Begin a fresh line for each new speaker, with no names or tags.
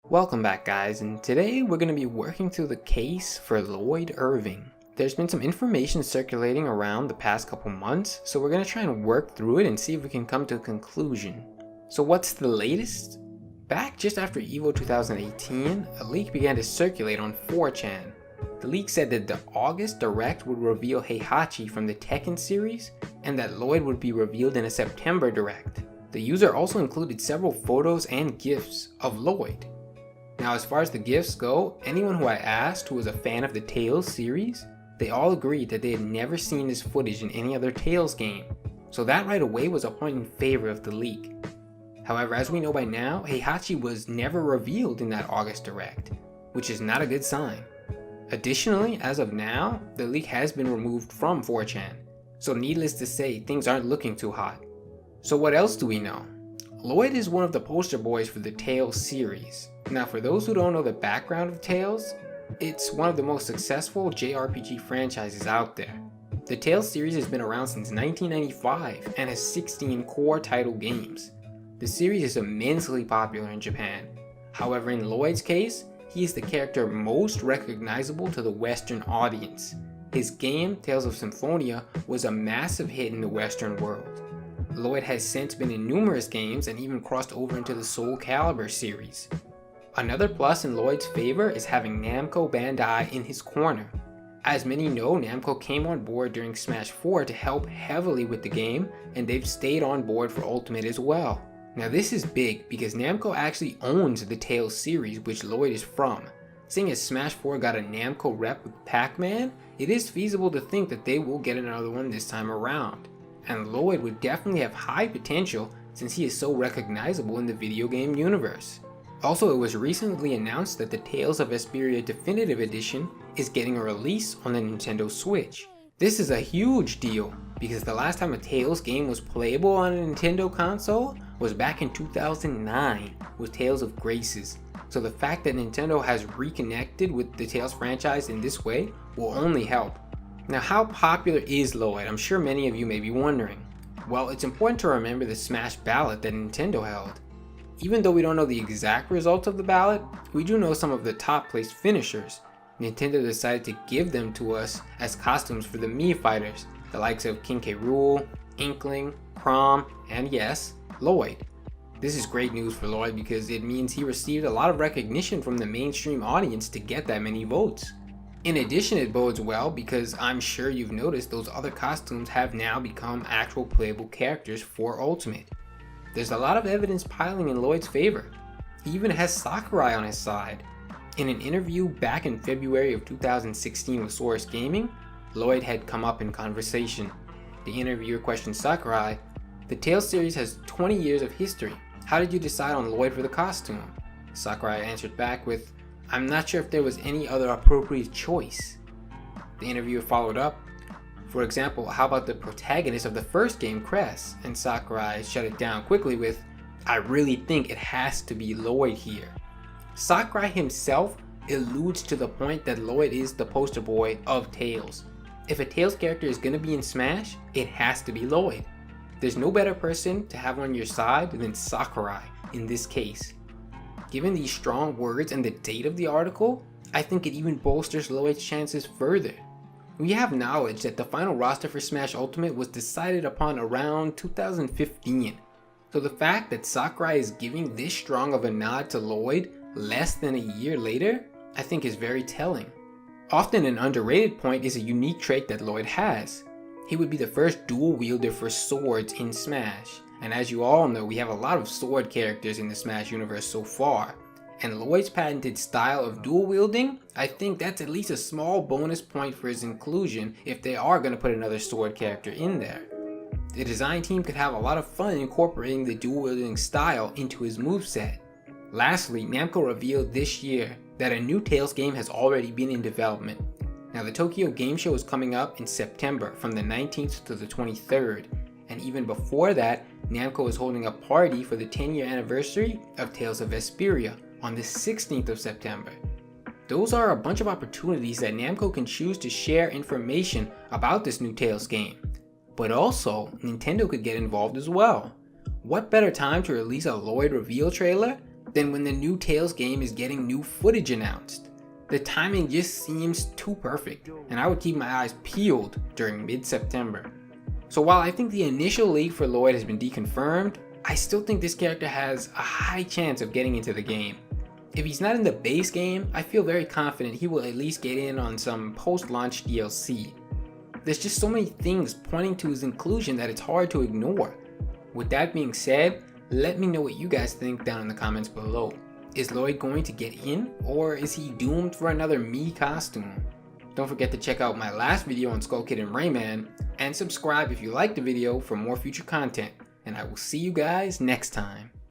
Welcome back guys, and today we're going to be working through the case for Lloyd Irving. There's been some information circulating around the past couple months, so we're going to try and work through it and see if we can come to a conclusion. So what's the latest? Back just after EVO 2018, a leak began to circulate on 4chan. The leak said that the August Direct would reveal Heihachi from the Tekken series, and that Lloyd would be revealed in a September Direct. The user also included several photos and GIFs of Lloyd. Now as far as the GIFs go, anyone who I asked who was a fan of the Tales series, they all agreed that they had never seen this footage in any other Tales game, so that right away was a point in favor of the leak. However, as we know by now, Heihachi was never revealed in that August Direct, which is not a good sign. Additionally, as of now, the leak has been removed from 4chan, so needless to say, things aren't looking too hot. So what else do we know? Lloyd is one of the poster boys for the Tales series. Now for those who don't know the background of Tales, it's one of the most successful JRPG franchises out there. The Tales series has been around since 1995 and has 16 core title games. The series is immensely popular in Japan. However, in Lloyd's case, he is the character most recognizable to the Western audience. His game, Tales of Symphonia, was a massive hit in the Western world. Lloyd has since been in numerous games and even crossed over into the Soul Calibur series. Another plus in Lloyd's favor is having Namco Bandai in his corner. As many know, Namco came on board during Smash 4 to help heavily with the game, and they've stayed on board for Ultimate as well. Now this is big because Namco actually owns the Tales series, which Lloyd is from. Seeing as Smash 4 got a Namco rep with Pac-Man, it is feasible to think that they will get another one this time around. And Lloyd would definitely have high potential since he is so recognizable in the video game universe. Also, it was recently announced that the Tales of Vesperia Definitive Edition is getting a release on the Nintendo Switch. This is a huge deal because the last time a Tales game was playable on a Nintendo console was back in 2009 with Tales of Graces. So the fact that Nintendo has reconnected with the Tales franchise in this way will only help. Now how popular is Lloyd? I'm sure many of you may be wondering. Well, it's important to remember the Smash Ballot that Nintendo held. Even though we don't know the exact results of the ballot, we do know some of the top placed finishers. Nintendo decided to give them to us as costumes for the Mii fighters, the likes of King K. Rool, Inkling, Chrom, and yes, Lloyd. This is great news for Lloyd because it means he received a lot of recognition from the mainstream audience to get that many votes. In addition, it bodes well because I'm sure you've noticed those other costumes have now become actual playable characters for Ultimate. There's a lot of evidence piling in Lloyd's favor. He even has Sakurai on his side. In an interview back in February of 2016 with Source Gaming, Lloyd had come up in conversation. The interviewer questioned Sakurai, "The Tales series has 20 years of history. How did you decide on Lloyd for the costume?" Sakurai answered back with, "I'm not sure if there was any other appropriate choice." The interviewer followed up, "For example, how about the protagonist of the first game, Cress?" And Sakurai shut it down quickly with, "I really think it has to be Lloyd here." Sakurai himself alludes to the point that Lloyd is the poster boy of Tales. If a Tales character is going to be in Smash, it has to be Lloyd. There's no better person to have on your side than Sakurai in this case. Given these strong words and the date of the article, I think it even bolsters Lloyd's chances further. We have knowledge that the final roster for Smash Ultimate was decided upon around 2015. So the fact that Sakurai is giving this strong of a nod to Lloyd less than a year later, I think is very telling. Often an underrated point is a unique trait that Lloyd has. He would be the first dual wielder for swords in Smash. And as you all know, we have a lot of sword characters in the Smash universe so far. And Lloyd's patented style of dual wielding, I think that's at least a small bonus point for his inclusion if they are going to put another sword character in there. The design team could have a lot of fun incorporating the dual wielding style into his moveset. Lastly, Namco revealed this year that a new Tales game has already been in development. Now the Tokyo Game Show is coming up in September from the 19th to the 23rd. And even before that, Namco is holding a party for the 10-year anniversary of Tales of Vesperia on the 16th of September. Those are a bunch of opportunities that Namco can choose to share information about this new Tales game. But also, Nintendo could get involved as well. What better time to release a Lloyd reveal trailer than when the new Tales game is getting new footage announced. The timing just seems too perfect, and I would keep my eyes peeled during mid-September. So while I think the initial leak for Lloyd has been deconfirmed, I still think this character has a high chance of getting into the game. If he's not in the base game, I feel very confident he will at least get in on some post-launch DLC. There's just so many things pointing to his inclusion that it's hard to ignore. With that being said, let me know what you guys think down in the comments below. Is Lloyd going to get in, or is he doomed for another Mii costume? Don't forget to check out my last video on Skull Kid and Rayman, and subscribe if you liked the video for more future content, and I will see you guys next time.